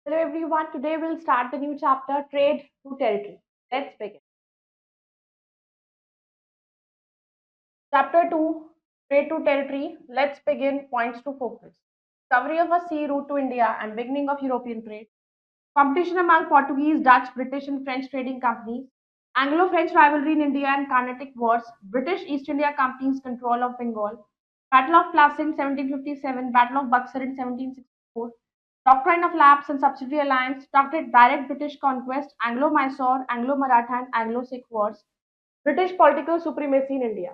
Hello everyone, today we'll start the new chapter Trade to Territory. Let's begin. Chapter 2 Trade to Territory. Let's begin. Points to focus. Discovery of a sea route to India and beginning of European trade. Competition among Portuguese, Dutch, British, and French trading companies. Anglo French rivalry in India and Carnatic Wars. British East India Company's control of Bengal. Battle of Plassey in 1757. Battle of Buxar in 1764. Doctrine of Lapse and Subsidiary Alliance, direct British conquest, Anglo-Mysore, Anglo-Maratha and Anglo-Sikh wars, British political supremacy in India,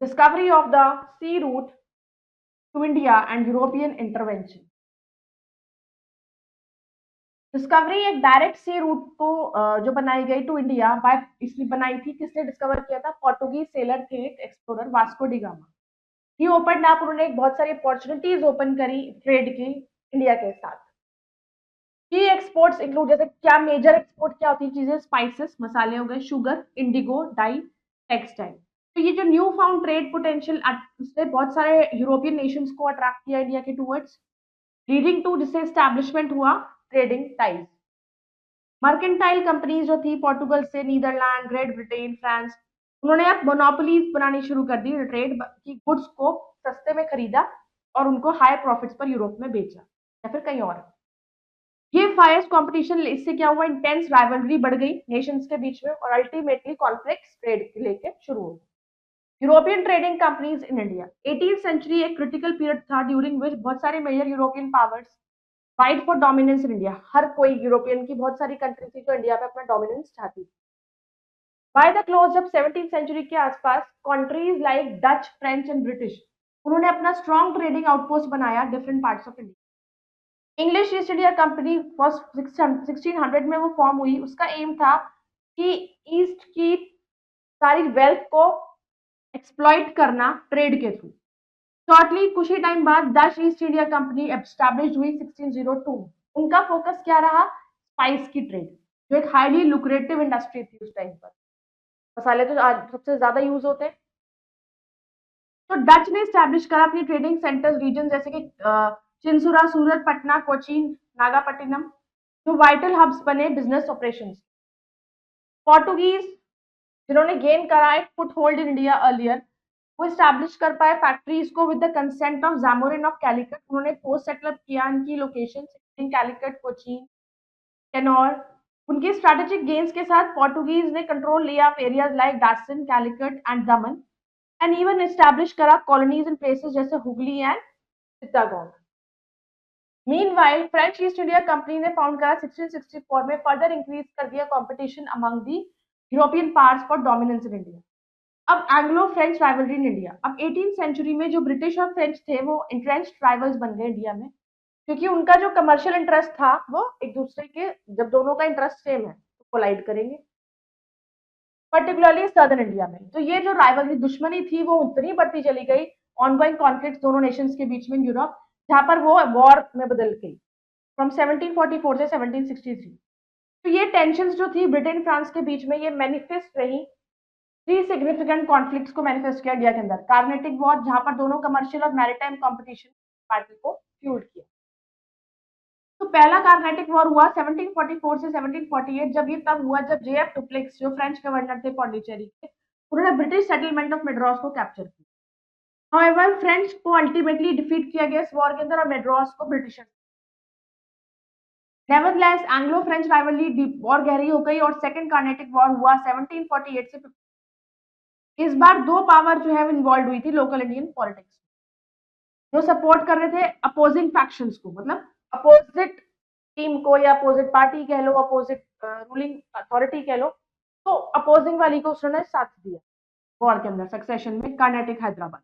discovery of the sea route to India and European intervention. Discovery एक direct सी root को जो बनाई गई to India by इसलिए बनाई थी, किसने discover किया था? पोर्टुगीज सेलर थे, एक एक्सप्लोरर वास्को डी गामा। ही ओपन अप, उन्होंने एक बहुत सारी अपॉर्चुनिटीज ओपन करी ट्रेड की इंडिया के साथ। की एक्सपोर्ट्स इंक्लूड, जैसे क्या मेजर एक्सपोर्ट क्या होती है चीजें? स्पाइसेस, मसाले हो गए, शुगर, इंडिगो, डाई, टेक्सटाइल। तो ये जो न्यू फाउंड ट्रेड पोटेंशियल उसने बहुत सारे यूरोपियन नेशंस को अट्रैक्ट किया इंडिया के टूवर्ड्स, लीडिंग टू जिससे एस्टैब्लिशमेंट हुआ ट्रेडिंग टाइज। मर्केंटाइल कंपनीज जो थी पोर्टुगल से, नीदरलैंड, ग्रेट ब्रिटेन, फ्रांस, उन्होंने अब मोनोपोलीज बनानी शुरू कर दी। ट्रेड की गुड्स को सस्ते में खरीदा और उनको हाई प्रॉफिट्स पर यूरोप में बेचा या फिर कहीं और। ये फायर्स कंपटीशन, इससे क्या हुआ? इंटेंस राइवलरी बढ़ गई नेशंस के बीच में और अल्टीमेटली कॉन्फ्लिक्ट्स ट्रेड लेके शुरू हो गए। European trading companies in India. 18th century एक क्रिटिकल पीरियड था ड्यूरिंग विच बहुत सारे major European powers fight for dominance in India. हर कोई यूरोपियन की बहुत सारी कंट्री थी जो इंडिया पे अपना डोमिनेंस चाहती थी। By the close of 17th century के आसपास countries like Dutch, French and British, उन्होंने अपना स्ट्रॉन्ग ट्रेडिंग आउटपोस्ट बनाया different parts of India. English East India Company first 1600 में वो फॉर्म हुई। उसका एम था कि ईस्ट की सारी वेल्थ को एक्सप्लॉइट करना ट्रेड के थ्रू। शॉर्टली कुछ ही टाइम बाद Dutch east India company establish हुई 1602। उनका फोकस क्या रहा? स्पाइस की ट्रेड, जो एक हाईली लुक्रेटिव इंडस्ट्री थी उस टाइम पर। मसाले तो आज सबसे ज्यादा यूज होते हैं। तो डच ने स्टैब्लिश करा अपनी ट्रेडिंग सेंटर्स रीजन, जैसे कि चिंसुरा, सूरत, पटना, कोचीन, नागापट्टिनम, जो वाइटल हब्स बने बिजनेस ऑपरेशंस। पोर्टुगीज जिन्होंने गेन करा एक foothold in India earlier, वो स्टैब्लिश कर पाए फैक्ट्रीज को with the consent of Zamorin of Calicut. उन्होंने पोस्ट सेटअप किया इनकी लोकेशन कैलिकट, कोचीन, टेनोर। उनके स्ट्रेटेजिक गेन्स के साथ पोर्टुगीज ने कंट्रोल लिया एरियाज लाइक डासन, Calicut and Daman and even establish करा कॉलोनीज इन प्लेसेस जैसे Hooghly and Chittagong. Meanwhile French east India company ने फाउंड करा 1664 में, फर्दर इंक्रीज कर दिया competition among the European powers for dominance in India. अब Anglo French rivalry in India. अब 18th सेंचुरी में जो ब्रिटिश और फ्रेंच थे वो इंट्रेंच्ड राइवल्स बन गए इंडिया में, क्योंकि उनका जो कमर्शियल इंटरेस्ट था वो एक दूसरे के, जब दोनों का इंटरेस्ट सेम है तो कोलाइड करेंगे, पर्टिकुलरली सदर्न इंडिया में। तो ये जो राइवलरी दुश्मनी थी वो उतनी बढ़ती चली गई, ऑनगोइंग कॉन्फ्लिक्ट दोनों नेशंस के बीच में यूरोप, जहां पर वो वॉर में बदल गई फ्रॉम 1744 से 1763। तो ये टेंशंस जो थी ब्रिटेन फ्रांस के बीच में, ये मैनिफेस्ट रही। थ्री सिग्निफिकेंट कॉन्फ्लिक्ट्स को मैनिफेस्ट किया इंडिया के अंदर। कार्नेटिक वॉर, जहां पर दोनों कमर्शियल और मैरिटाइम कंपटीशन पार्टी को फ्यूल्ड किया। तो पहला कार्नेटिक वॉर हुआ 1744 से 1748। जब ये तब हुआ जब जेएफ डुप्लेक्स, जो फ्रेंच गवर्नर थे पौंडीचेरी के, उन्होंने ब्रिटिश सेटलमेंट ऑफ मेड्रॉस को कैप्चर किया। हाउएवर फ्रेंच को अल्टीमेटली डिफीट किया गया इस वॉर के अंदर और मेड्रॉस को Britishers. Nevertheless Anglo French rivalry और गहरी हो गई और सेकंड कार्नेटिक वॉर हुआ 1748 से 50। इस बार दो पावर जो है इन्वॉल्व हुई थी लोकल इंडियन पॉलिटिक्स, जो सपोर्ट कर रहे थे अपोजिंग फैक्शंस को, मतलब अपोजिट टीम को या अपोजिट पार्टी कह लो, अपोजिट रूलिंग अथॉरिटी कह लो, तो अपोजिंग वाली को उसने साथ दिया वॉर के अंदर सक्सेशन में। कर्नाटक, हैदराबाद।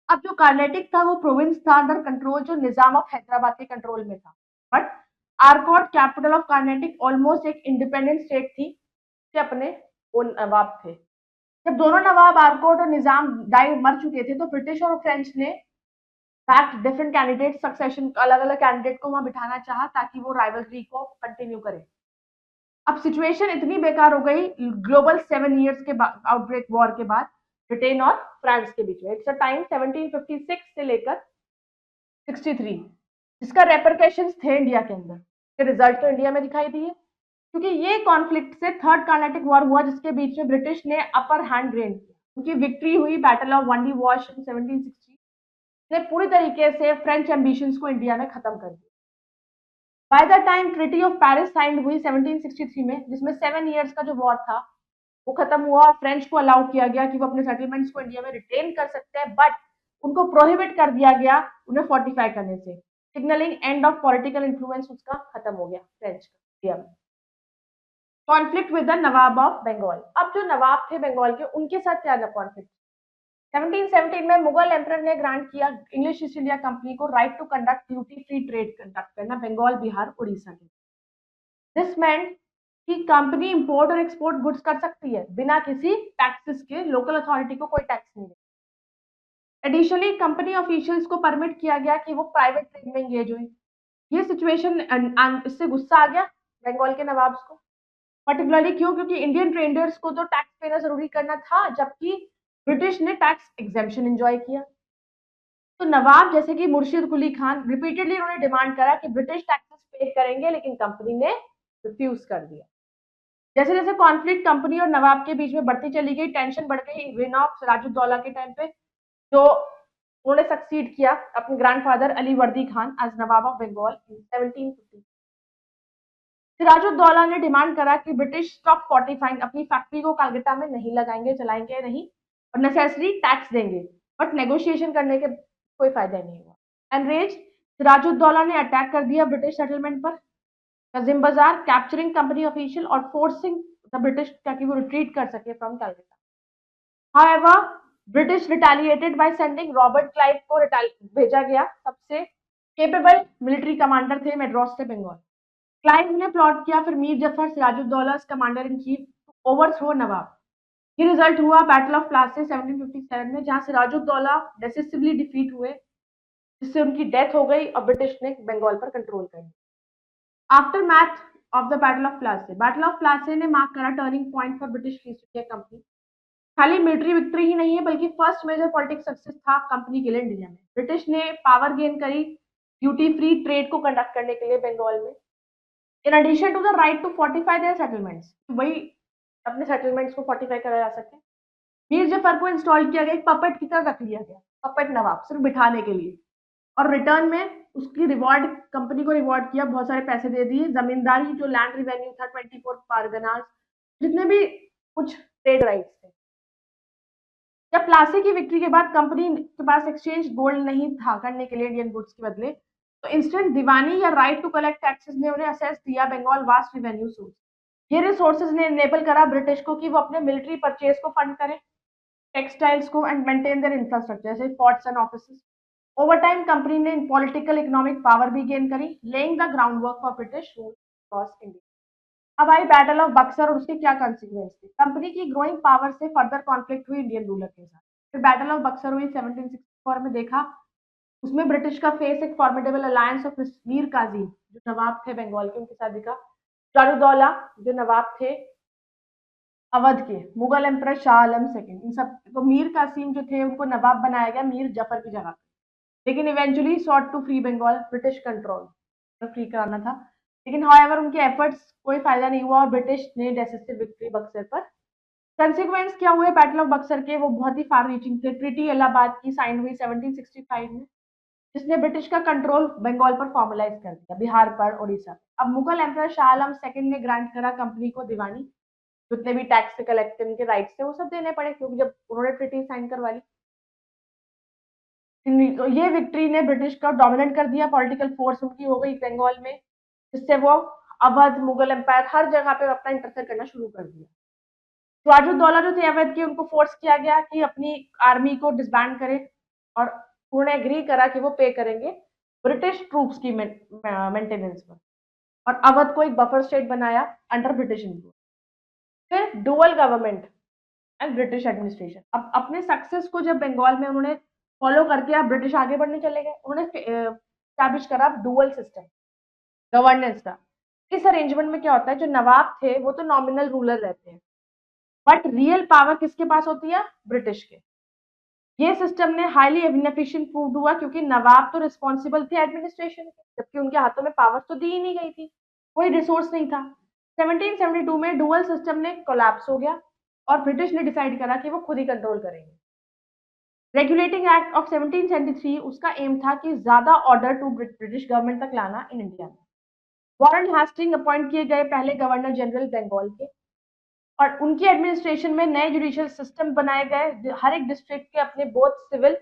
अब जो कर्नाटक था वो प्रोविंस था अंडर कंट्रोल, जो निजाम ऑफ हैदराबाद के कंट्रोल में था। But Arcot, capital of Karnataka, almost एक इंडिपेंडेंट स्टेट थी, अपने नवाब थे। जब दोनों नवाब आरकोट और निजाम डाई मर चुके थे, तो ब्रिटिश और फ्रेंच ने फैक्ट डिफरेंट कैंडिडेट सक्सेशन, अलग अलग कैंडिडेट को वहां बिठाना चाहा ताकि वो राइवलरी को कंटिन्यू करे। अब सिचुएशन इतनी बेकार हो गई ग्लोबल 7 years के आउटब्रेक वॉर के बाद ब्रिटेन और फ्रांस के बीच में। इट्स अ टाइम 1756 से लेकर 63, जिसका रेपरकेशंस थे इंडिया के अंदर। के रिजल्ट तो इंडिया में दिखाई दिए, क्योंकि ये कॉन्फ्लिक्ट से थर्ड कार्नाटिक वॉर हुआ जिसके बीच में ब्रिटिश ने अपर हैंड गेन किया। उनकी विक्ट्री हुई बैटल ऑफ वंडी वॉश इन 1760 ने पूरी तरीके से फ्रेंच एम्बिशंस को इंडिया में खत्म कर दिया। By the time treaty of Paris sign हुई 1763 में, जिसमें 7 ईयर्स का जो वॉर था वो खत्म हुआ और फ्रेंच को अलाउ किया गया कि वो अपने सेटलमेंट्स को इंडिया में रिटेन कर सकते हैं, बट उनको प्रोहिबिट कर दिया गया उन्हें फोर्टिफाई करने से, signalling end of political influence उसका खत्म हो गया फ्रेंच का इंडिया में। Conflict with the nawab of Bengal. अब जो नवाब थे बंगाल के, उनके साथ क्या कॉन्फ्लिक्ट? 1717 में मुगल एम्परर ने ग्रांट किया इंग्लिश ईस्ट इंडिया कंपनी को right to conduct duty free trade conduct करना बंगाल, बिहार, उड़ीसा के। दिस मेंट कि कंपनी इंपोर्ट और एक्सपोर्ट गुड्स कर सकती है बिना किसी टैक्सेस के, लोकल अथॉरिटी को कोई टैक्स नहीं देगा। एडिशनली कंपनी ऑफिशियल्स को परमिट किया गया कि वो प्राइवेट ट्रेड में एंगेज हुए। ये सिचुएशन, इससे गुस्सा आ गया बंगाल के नवाब को, पर्टिकुलरली क्यों? क्योंकि इंडियन ट्रेडर्स को तो टैक्स देना जरूरी करना था, जबकि ब्रिटिश ने टैक्स एग्जेम्पशन एंजॉय किया। तो नवाब जैसे कि मुर्शिद कुली खान, रिपीटेडली उन्होंने डिमांड करा कि ब्रिटिश टैक्सेस पे करेंगे, लेकिन कंपनी ने रिफ्यूज कर दिया। जैसे जैसे कॉन्फ्लिक्ट कंपनी और नवाब के बीच में बढ़ती चली गई, टेंशन बढ़ गई। रेन ऑफ सिराजुद्दौला के टाइम पे जो उन्होंने सक्सीड किया अपने grandfather Ali Vardi Khan as Nawab of Bengal in 1750। Sirajuddaula ने डिमांड करा कि ब्रिटिश स्टॉप फोर्टिफाइंग, अपनी फैक्ट्री को कलकत्ता में नहीं लगाएंगे, चलाएंगे नहीं, और नेसेसरी टैक्स देंगे, बट नेगोशिएशन करने के कोई फायदा नहीं हुआ। एनरेज सिराजुद्दौला ने अटैक कर दिया ब्रिटिश सेटलमेंट पर, कजिम बाजार, कैप्चरिंग कंपनी ऑफिशियल और फोर्सिंग द ब्रिटिश ताकि वो रिट्रीट कर सके from Calcutta. However British retaliated by sending Robert Clive को भेजा गया, सबसे केपेबल मिलिट्री कमांडर थे मैड्रास से बंगाल। क्लाइव ने प्लॉट किया फिर Mir Jafar Sirajuddaula commander in chief overthrow Nawab. ये रिजल्ट हुआ बैटल ऑफ प्लासी 1757 में, जहां सिराजुद्दौला डिसिसिवली डिफीट हुए, जिससे उनकी डेथ हो गई और ब्रिटिश ने बंगाल पर कंट्रोल कर लिया। Aftermath of the battle of Plassey ने मार्क करा turning point for British East India Company. खाली मिलिट्री विक्ट्री ही नहीं है, बल्कि फर्स्ट मेजर पॉलिटिक्स सक्सेस था कंपनी के लिए इंडिया में। ब्रिटिश ने पावर गेन करी ड्यूटी फ्री ट्रेड को कंडक्ट करने के लिए बंगाल में, in addition to the right to fortify their settlements, वही अपने सेटलमेंट्स को फोर्टिफाई करा जा सके। मीर जफर को इंस्टॉल किया गया, एक पपेट की तरह रख लिया गया, पपेट नवाब, सिर्फ बिठाने के लिए, और रिटर्न में उसकी रिवॉर्ड, कंपनी को रिवॉर्ड किया, बहुत सारे पैसे दे दिए, जमींदारी जो लैंड रिवेन्यू था 24 पारगनास, जितने भी कुछ ट्रेड राइट्स थे। जब प्लासी की विक्ट्री के बाद कंपनी के पास एक्सचेंज गोल्ड नहीं था करने के लिए इंडियन गुड्स के बदले, तो इंस्टेंट दीवानी या राइट टू कलेक्ट टैक्सेस ने उन्हें असेस दिया बंगाल वास्ट रिवेन्यू सोर्स। ये रिसोर्सेज ने इनेबल करा ब्रिटिश को कि वो अपने मिलिट्री परचेज को फंड करे, टेक्सटाइल्स को, एंड मेंटेन देयर इंफ्रास्ट्रक्चर जैसे forts and offices. Over time company ने पॉलिटिकल इकोनॉमिक पावर भी गेन करी, laying the ground work for British rule across India. अब आई बैटल ऑफ बक्सर और उसके क्या कॉन्सिक्वेंस थे। कंपनी की ग्रोइंग पावर से फर्दर कॉन्फ्लिक्ट हुई इंडियन रूलर के साथ। फिर बैटल ऑफ बक्सर हुई 1764 में, देखा उसमें ब्रिटिश का फेस एक formidable alliance of Mir Kazim जो नवाब थे बंगाल के, उनके साथ दिखा। सिराजुद्दौला जो नवाब थे अवध के, मुगल एम्परर शाह आलम सेकंड, इन सब तो मीर कासिम जो थे उनको नवाब बनाया गया मीर जफर की जगह, लेकिन eventually sought to free Bengal, British control free कराना था, लेकिन हाउएवर उनके एफर्ट्स कोई फायदा नहीं हुआ और ब्रिटिश ने डेसिसिव विक्ट्री बक्सर पर। कंसिक्वेंस क्या हुए बैटल ऑफ बक्सर के? वो बहुत ही फार रीचिंग थे। ट्रीटी इलाहाबाद की साइन हुई 1765 में, जिसने ब्रिटिश का कंट्रोल बंगाल पर फॉर्मलाइज कर दिया, बिहार पर, उड़ीसा पर। अब मुगल एम्परर शाह आलम सेकंड ने ग्रांट करा कंपनी को दीवानी, जितने भी टैक्स कलेक्ट के राइट्स थे वो सब देने पड़े, क्योंकि जब उन्होंने ट्रीटी साइन करवा ली। तो ये विक्ट्री ने ब्रिटिश का डोमिनेट कर दिया, पॉलिटिकल फोर्स उनकी हो गई बंगाल में, जिससे वो अवध, मुगल एम्पायर, हर जगह पे अपना इंटरफेयर करना शुरू कर दिया। सिराजुद्दौला जो थे अवध के, उनको फोर्स किया गया कि अपनी आर्मी को डिसबैंड करें, और उन्होंने एग्री करा कि वो पे करेंगे ब्रिटिश ट्रूप्स की मेंटेनेंस पर, और अवध को एक बफर स्टेट बनाया अंडर ब्रिटिश इन्फ्लुएंस। फिर dual government and British administration. अब अपने सक्सेस को जब बंगाल में उन्होंने फॉलो करके अब ब्रिटिश आगे बढ़ने चले गए, उन्होंने स्टैब्लिश करा डुअल सिस्टम गवर्नेंस का। इस अरेंजमेंट में क्या होता है, जो नवाब थे वो तो नॉमिनल रूलर रहते हैं, बट रियल पावर किसके पास होती है? ब्रिटिश के। ये सिस्टम ने हाईली इनएफिशिएंट प्रूव हुआ, क्योंकि नवाब तो रिस्पॉन्सिबल थे एडमिनिस्ट्रेशन के, जबकि उनके हाथों में पावर तो दी ही नहीं गई थी। कोई रिसोर्स नहीं था। 1772 में डुअल सिस्टम ने कोलैप्स हो गया और ब्रिटिश ने डिसाइड करा कि वो खुद ही कंट्रोल करेंगे। रेगुलेटिंग एक्ट ऑफ 1773 उसका एम था कि ज्यादा ऑर्डर टू ब्रिटिश गवर्नमेंट तक लाना इन इंडिया में। वॉरेन हेस्टिंग अपॉइंट किए गए पहले गवर्नर जनरल बंगाल के, और उनकी एडमिनिस्ट्रेशन में नए जुडिशियल सिस्टम बनाए गए। हर एक डिस्ट्रिक्ट के अपने बोथ सिविल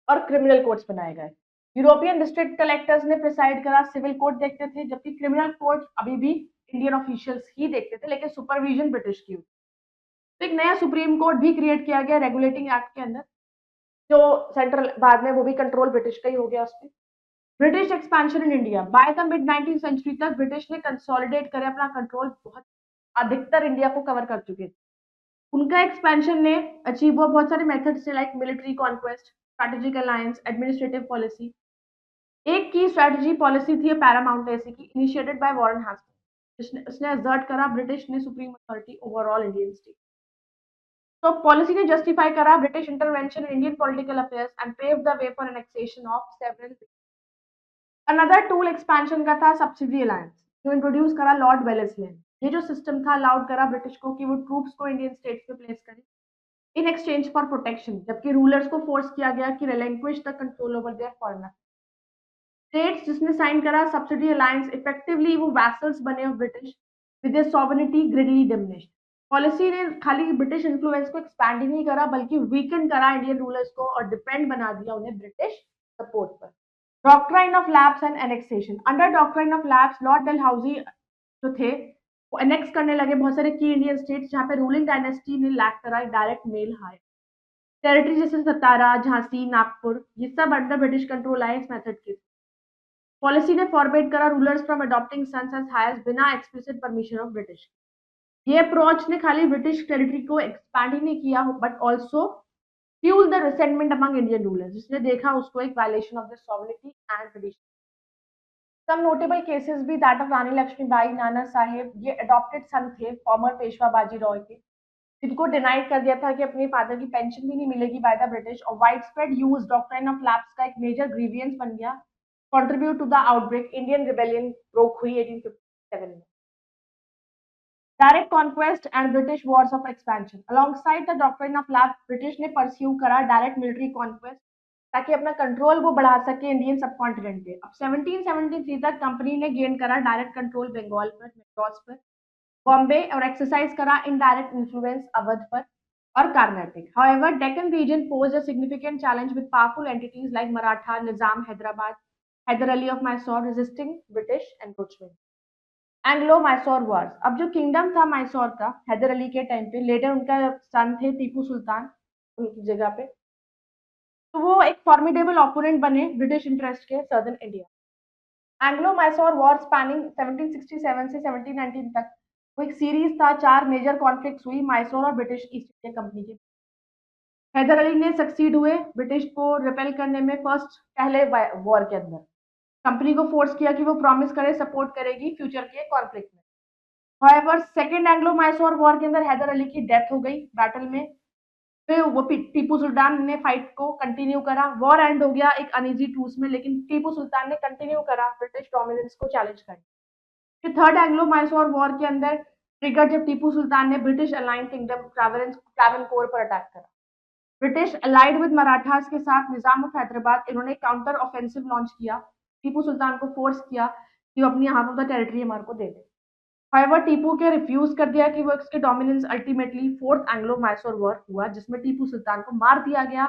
और क्रिमिनल कोर्ट्स बनाए गए। यूरोपियन डिस्ट्रिक्ट कलेक्टर्स ने प्रिसाइड करा, सिविल कोर्ट देखते थे, जबकि क्रिमिनल कोर्ट अभी भी इंडियन ऑफिशियल्स ही देखते थे, लेकिन सुपरविजन ब्रिटिश की। तो एक नया सुप्रीम कोर्ट भी क्रिएट किया गया रेगुलेटिंग एक्ट के अंदर, जो सेंट्रल बाद में वो भी कंट्रोल ब्रिटिश का ही हो गया उसमें। British expansion in India, by the mid 19th century तक ब्रिटिश ने कंसोलिडेट करे अपना कंट्रोल, बहुत अधिकतर इंडिया को कवर कर चुके थे। उनका एक्सपेंशन ने अचीव हुआ बहुत सारे मेथड से, like military conquest, strategic alliance, administrative policy. एक की स्ट्रेटजी पॉलिसी थी पैरामाउंटेसी की, इनिशिएटेड बाय वॉरेन हेस्टिंग्स। उसने एक्सर्ट करा ब्रिटिश ने supreme authority overall Indian state. तो पॉलिसी ने जस्टिफाई करा British intervention in Indian political affairs and pave the way for annexation of several. Another tool expansion का था subsidy alliance, जो introduce करा लॉर्ड वेलेस्ली। ये जो सिस्टम था अलाउड करा ब्रिटिश को कि वो ट्रूप्स को इंडियन स्टेट्स में प्लेस करे इन एक्सचेंज फॉर प्रोटेक्शन, जबकि रूलर्स को फोर्स किया गया कि relinquish the control over their foreign states. जिसने साइन करा सब्सिडी अलायंस, इफेक्टिवली वो वैसल्स बने British with their sovereignty gradually diminished. Policy ने खाली ब्रिटिश इन्फ्लुएंस को एक्सपैंड ही नहीं करा, बल्कि वीकन करा इंडियन रूलर्स को और डिपेंड बना दिया उन्हें ब्रिटिश सपोर्ट पर। Doctrine of lapse and annexation, under doctrine of lapse Lord Dalhousie जो थे वो एनेक्स करने लगे बहुत सारे की इंडियन स्टेट्स, जहां पे रूलिंग डायनेस्टी ने लैक करा डायरेक्ट मेल हायर। टेरिटरी जैसे सतारा, झांसी, नागपुर, ये सब अंडर ब्रिटिश कंट्रोल आए इस मेथड के। पॉलिसी ने फॉरबिड करा rulers from adopting sons as heirs बिना एक्सप्लिसिट परमिशन ऑफ ब्रिटिश। ये अप्रोच ने खाली ब्रिटिश टेरिटरी को एक्सपैंड ही नहीं किया, but also fuel the resentment among Indian rulers, जिसने देखा उसको एक violation of the sovereignty and tradition. Some notable cases भी दैट ऑफ रानी लक्ष्मीबाई, नाना साहेब, ये अडॉप्टेड सन थे फॉर्मर पेशवा बाजी राव के, जिनको डिनाइड कर दिया था कि अपने फादर की पेंशन भी नहीं मिलेगी बाय द ब्रिटिश। और wide spread use doctrine of lapse का एक मेजर ग्रीवियंस बन गया, contribute to the outbreak Indian rebellion broke हुई 1857 में। Direct conquest and British wars of expansion, alongside the doctrine of lapse British ने pursue करा direct military conquest, ताकि अपना कंट्रोल वो बढ़ा सके इंडियन सबकॉन्टिनेंट पे। अब 1773 तक कंपनी ने गेन करा डायरेक्ट कंट्रोल बंगाल पर, मैड्रास पर, बॉम्बे, और एक्सरसाइज करा इनडायरेक्ट इन्फ्लुएंस अवध पर और Carnatic. However, Deccan region posed a significant challenge with powerful entities like Maratha, Nizam, Hyderabad, Hyder Ali of Mysore resisting British encroachment. Anglo Mysore Wars, अब जो किंगडम था मैसूर का हैदर अली के टाइम पे, लेटर उनका सन थे टीपू सुल्तान उनकी जगह पे, तो वो एक फॉर्मिडेबल ओपोनेंट बने ब्रिटिश इंटरेस्ट के southern India. Anglo Mysore war spanning 1767 से 1719 तक, वो एक सीरीज था, 4 मेजर कॉन्फ्लिक्ट्स हुई मैसूर और ब्रिटिश ईस्ट इंडिया कंपनी के। हैदर अली ने सक्सीड हुए ब्रिटिश को रिपेल करने में फर्स्ट पहले वॉर के अंदर। कंपनी को फोर्स किया कि वो प्रॉमिस करे सपोर्ट करेगी फ्यूचर के कॉन्फ्लिक्ट में। However, second Anglo Mysore war के अंदर हैदर अली की डेथ हो गई बैटल में। फिर वो टीपू सुल्तान ने फाइट को कंटिन्यू करा, वॉर एंड हो गया एक अनइजी ट्रूस में, लेकिन टीपू सुल्तान ने कंटिन्यू करा ब्रिटिश डोमिनेंस को चैलेंज कर। फिर थर्ड एंग्लो मैसूर वॉर के अंदर ट्रिगर जब टीपू सुल्तान ने ब्रिटिश अलाइंड किंगडम ट्रावनकोर पर अटैक करा। ब्रिटिश अलाइड विद मराठास के साथ निजाम ऑफ हैदराबाद, इन्होंने काउंटर ऑफेंसिव लॉन्च किया, टीपू सुल्तान को फोर्स किया कि वो अपनी हाफ ऑफ द टेरिटरी हमारे को दे दे। However, टीपू के रिफ्यूज कर दिया कि वो इसके dominance. Ultimately fourth Anglo Mysore war हुआ, जिसमें टीपू सुल्तान को मार दिया गया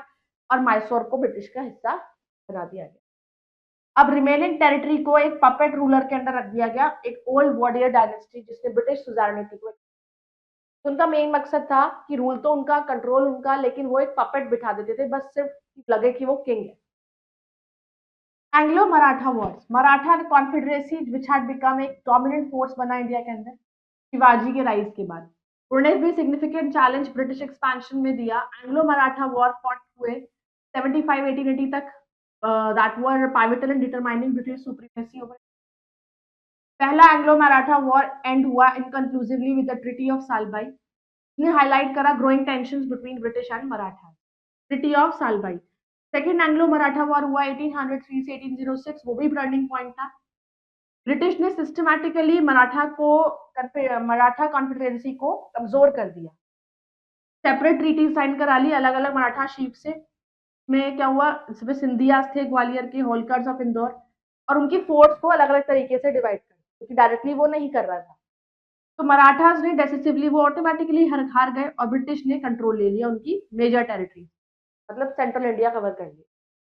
और मैसूर को ब्रिटिश का हिस्सा बना दिया गया। अब रिमेनिंग टेरिटरी को एक पपेट रूलर के अंदर रख दिया गया, एक ओल्ड वॉरियर डायनेस्टी, जिसने ब्रिटिश सुजारनिटी को, तो उनका मेन मकसद था कि रूल तो उनका, कंट्रोल उनका, लेकिन वो एक पपेट बिठा देते थे, बस सिर्फ लगे कि वो किंग है। Anglo Maratha Wars, Maratha confederacy which had become एक डोमिनेंट फोर्स बना इंडिया के अंदर शिवाजी के राइज के बाद। उन्होंने भी सिग्निफिकेंट चैलेंज ब्रिटिश एक्सपेंशन में दिया। एंग्लो मराठा वॉर फॉट हुए 75-1880 तक, that were pivotal in determining British supremacy over. पहला एंग्लो मराठा वॉर एंड हुआ inconclusively with the treaty of Salbai, ने हाईलाइट करा growing tensions between British and Maratha. Treaty of Salbai. Second Anglo Maratha war हुआ 1803 से 1806, वो भी टर्निंग पॉइंट था। ब्रिटिश ने सिस्टमैटिकली मराठा कॉन्फेडरेसी को कमजोर कर दिया, सेपरेट ट्रीटी साइन करा ली अलग अलग मराठा शीप से। में क्या हुआ, इसमें सिंधियास थे ग्वालियर के, होलकर्स ऑफ इंदौर, और उनकी फोर्स को अलग अलग तरीके से डिवाइड कर, क्योंकि डायरेक्टली वो नहीं कर रहा था। तो मराठास ने डेसिसिवली वो ऑटोमेटिकली हार गए और ब्रिटिश ने कंट्रोल ले लिया उनकी मेजर टेरिटरी, मतलब सेंट्रल इंडिया कवर कर लिया।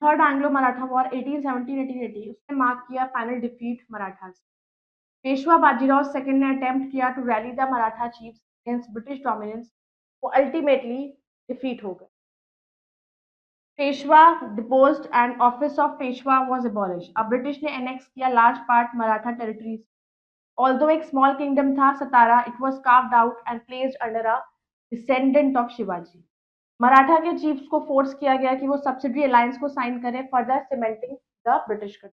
थर्ड एंग्लो मराठा वॉर 1870-1880, उसने मार्क किया final defeat Marathas. Peshwa Bajirao second ने अटेम्प्ट किया to rally the Maratha chiefs against British dominance, वो अल्टीमेटली डिफीट हो गए। Peshwa deposed and office of Peshwa was abolished. अब ब्रिटिश ने एनेक्स किया large part Maratha territories. Although एक स्मॉल किंगडम था Satara, it was carved out and placed under a descendant of Shivaji. Maratha के chiefs को फोर्स किया गया कि वो सब्सिडी अलायंस को साइन करें, further cementing the British control.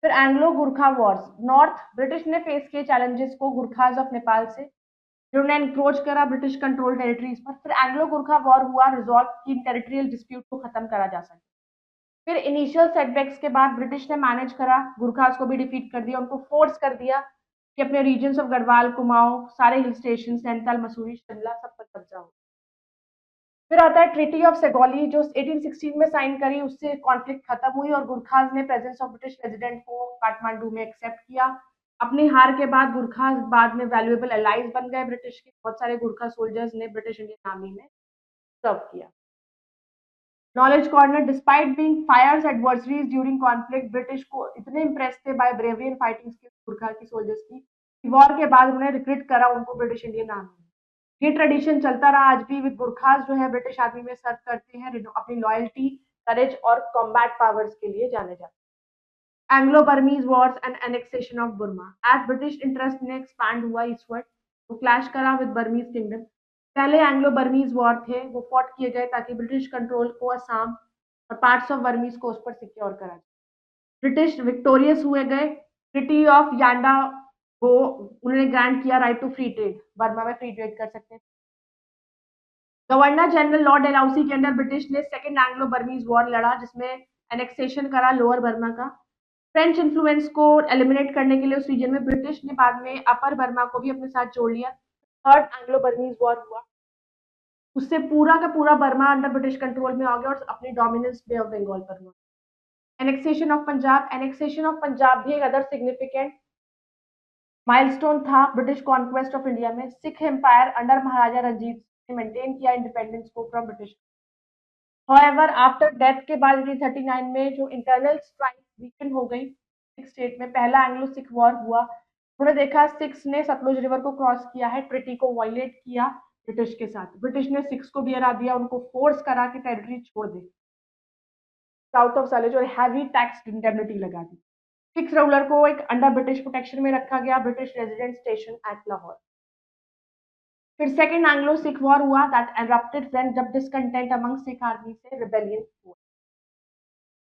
फिर Anglo Gurkha wars, north British ने फेस किए चैलेंजेस को गुरखाज ऑफ नेपाल से, जिन्होंने एनक्रोच करा ब्रिटिश कंट्रोल टेरिटरीज पर। फिर एंग्लो गुरखा वॉर हुआ, रिजॉल्व की टेरिटरियल डिस्प्यूट को खत्म करा जा सके। फिर इनिशियल सेटबैक्स के बाद ब्रिटिश ने मैनेज करा, गुरखास को भी डिफीट कर दिया, उनको फोर्स कर दिया कि अपने रीजन्स ऑफ गढ़वाल, कुमाऊं, सारे हिल स्टेशन, नैनीताल, मसूरी, शिमला, सब पर कब्जा हो। फिर आता है ट्रीटी ऑफ सेगोली, जो 1816 में साइन करी, उससे कॉन्फ्लिक्ट खत्म हुई और गुरखाज ने प्रेजेंस ऑफ ब्रिटिश रेजिडेंट को काठमांडू में एक्सेप्ट किया। अपनी हार के बाद गुरखाज बाद में वैल्यूएबल एलाइज बन गए ब्रिटिश के। बहुत सारे गुरखा सोल्जर्स ने ब्रिटिश इंडियन आर्मी में सर्व किया। Knowledge corner, despite being fierce adversaries during conflict, British को इतने इंप्रेस थे by bravery and fighting skills Gurkha की सोल्जर्स की, वॉर के बाद उन्हें रिक्रूट करा उनको ब्रिटिश इंडियन आर्मी में। ये ट्रेडिशन चलता रहा आज भी, विद गुरखास जो है ब्रिटिश आर्मी में सर्व करते हैं, अपनी लॉयल्टी, करेज और कॉम्बैट पावर्स के लिए जाने जाते हैं। Anglo Burmese wars and annexation of Burma, as British interest ने एक्सपैंड हुआ ईस्टवर्ड, तो क्लैश करा विद बर्मीज किंगडम। पहले एंग्लो बर्मीज वॉर थे, वो फॉट किए गए ताकि ब्रिटिश कंट्रोल को असम और पार्ट्स ऑफ बर्मीज को उस पर सिक्योर करा जाए। ब्रिटिश विक्टोरियस हुए गए, ट्रिटी ऑफ यांडा को उन्होंने ग्रांट किया right to free trade, Burma में फ्री ट्रेड कर सकते हैं। गवर्नर जनरल लॉर्ड डेलाउसी के अंडर ब्रिटिश ने सेकेंड एंग्लो बर्मीज वॉर लड़ा, जिसमें एनेक्सेशन करा लोअर बर्मा का। फ्रेंच इन्फ्लुएंस को एलिमिनेट करने के लिए उस रीजन में ब्रिटिश ने बाद में अपर बर्मा को भी अपने साथ जोड़ लिया। थर्ड एंग्लो बर्मीज वॉर हुआ, उससे पूरा का पूरा बर्मा अंडर ब्रिटिश कंट्रोल में आ गया और अपनी डोमिनेंस बे ऑफ बंगाल पर हुआ। Annexation of Punjab, annexation of Punjab भी एक अदर सिग्निफिकेंट माइलस्टोन था ब्रिटिश कॉन्क्वेस्ट ऑफ इंडिया में। सिख एम्पायर अंडर महाराजा रंजीत ने मेंटेन किया इंडिपेंडेंस को from British. However, after death के बाद 1839 में जो इंटरनल स्ट्राइक वीकन हो गई सिख स्टेट में, पहला एंग्लो सिख वॉर हुआ। उन्होंने देखा सिख्स ने सतलुज रिवर को क्रॉस किया है, ट्रिटी को वायलेट किया ब्रिटिश के साथ। ब्रिटिश ने सिख्स को भी हरा दिया, उनको फोर्स करा कि टेरिटरी छोड़ दे साउथ ऑफ सलेज, और हैवी टैक्स इंडेमनिटी लगा दी। सिख रूलर को एक अंडर ब्रिटिश प्रोटेक्शन में रखा गया, British resident station at Lahore. फिर सेकेंड एंग्लो सिख वॉर हुआ, दैट एरप्टेड व्हेन जब डिसकंटेंट अमंग सिख आर्मी से रिबेलियन हुआ।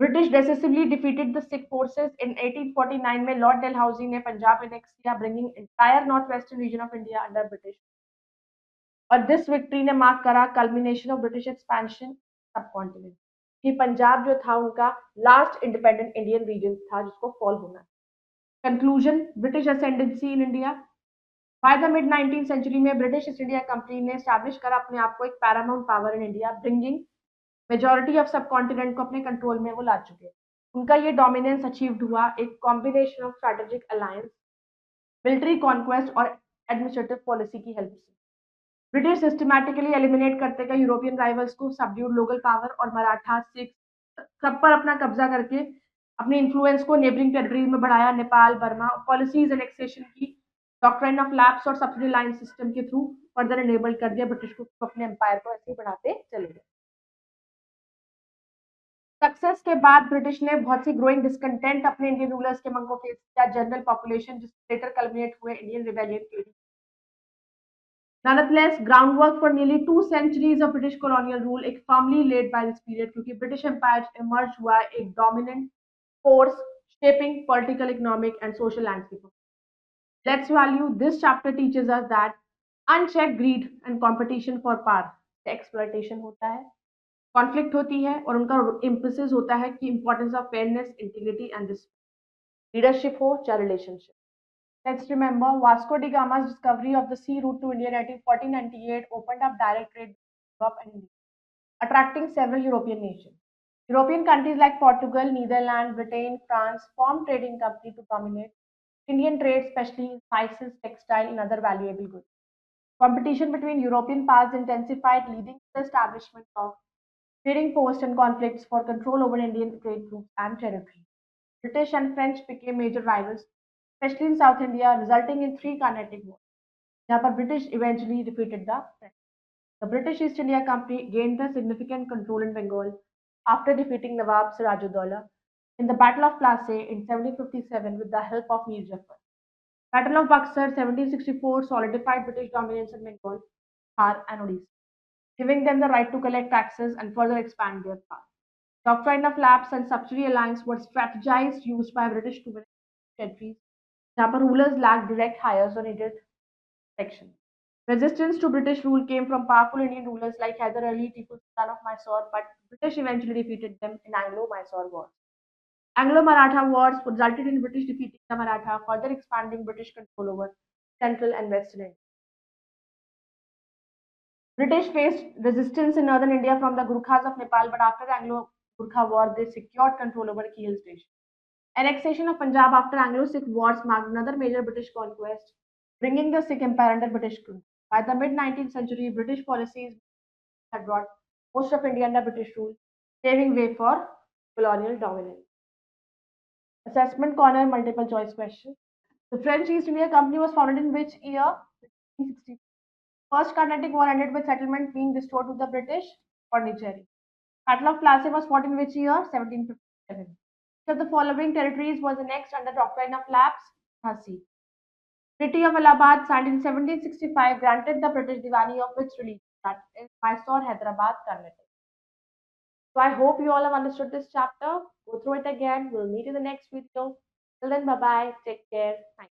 British decisively defeated the Sikh forces in 1849 में लॉर्ड डेलहाउसी ने पंजाब एनेक्स किया, bringing entire north western region of India under British. और this victory ने मार्क करा culmination of British expansion subcontinent, कि पंजाब जो था उनका लास्ट इंडिपेंडेंट इंडियन रीजन था जिसको फॉल होना। Conclusion, British ascendancy in India. By the mid 19th century में ब्रिटिश ईस्ट इंडिया कंपनी ने स्टैब्लिश करा अपने आप को एक paramount power in India, bringing majority of subcontinent को अपने कंट्रोल में वो ला चुके। उनका ये डोमिनेंस अचीव्ड हुआ एक combination of strategic alliance, military conquest और एडमिनिस्ट्रेटिव पॉलिसी की हेल्प से। ब्रिटिश सिस्टमैटिकली एलिमिनेट करते गए यूरोपियन राइवल्स को, सबड्यूड लोकल पावर और मराठा सिख सब पर अपना कब्जा करके अपने इन्फ्लुएंस को नेबरिंग टेरिटरीज में बढ़ाया, नेपाल, बर्मा। पॉलिसीज एनेक्सेशन की, डॉक्ट्रिन ऑफ लैप्स और सब्सिडी लाइन सिस्टम के थ्रू फर्दर एनेबल कर दिया ब्रिटिश को अपने एम्पायर को ऐसे ही बढ़ाते चले गए। सक्सेस के बाद ब्रिटिश ने बहुत सी ग्रोइंग डिस्कंटेंट अपने इंडियन रूलर्स के मंगो फेस किया, जनरल पॉपुलेशन जिससे लेटर कल्मिनेट हुए इंडियन रिबेलियन के। Nonetheless, groundwork for nearly 2 centuries of British colonial rule एक firmly laid by this period, क्योंकि British Empire emerged हुआ एक dominant force shaping political, economic and social landscape. Let's value this chapter teaches us that unchecked greed and competition for power से exploitation होता है, conflict होती है और उनका emphasis होता है कि importance of fairness, integrity and respect. Leadership हो चाहे relationship. Let's remember Vasco da Gama's discovery of the sea route to India in 1498 opened up direct trade between Europe and India, attracting several European nations. European countries like Portugal, Netherlands, Britain, France formed trading companies to dominate Indian trade, especially in spices, textile, and other valuable goods. Competition between European powers intensified, leading to the establishment of trading posts and conflicts for control over Indian trade routes and territory. British and French became major rivals, especially in South India, resulting in three Carnatic wars. जहाँ पर British eventually defeated the French. The British East India Company gained a significant control in Bengal after defeating Nawab Sirajuddaulah in the Battle of Plassey in 1757 with the help of Mir Jafar. Battle of Buxar 1764 solidified British dominance in Bengal, Bihar and Odisha, giving them the right to collect taxes and further expand their power. Doctrine of lapse and subsidy alliance were strategies used by British to win territories, जहाँ पर rulers lacked direct hires or needed protection. Resistance to British rule came from powerful Indian rulers like Hyder Ali, Tipu Sultan of Mysore, but British eventually defeated them in Anglo-Mysore Wars. Anglo-Maratha Wars resulted in British defeating the Maratha, further expanding British control over central and western India. British faced resistance in northern India from the Gurkhas of Nepal, but after the Anglo-Gurkha War, they secured control over key hill stations. Annexation of Punjab after Anglo-Sikh Wars marked another major British conquest, bringing the Sikh Empire under British control. By the mid-19th century, British policies had brought most of India under British rule, paving way for colonial dominance. Assessment corner, multiple choice question. The French East India Company was founded in which year? 1660. First Carnatic War ended with settlement being restored to the British, Pondicherry. Battle of Plassey was fought in which year? 1757. Which of the following territories was annexed under doctrine of lapse? Jhansi. Treaty of Allahabad signed in 1765 granted the British Diwani of which religion? That is Mysore, Hyderabad, Carnatic. So I hope you all have understood this chapter. Go through it again. We'll meet in the next video. Till then, bye bye. Take care. Thank you.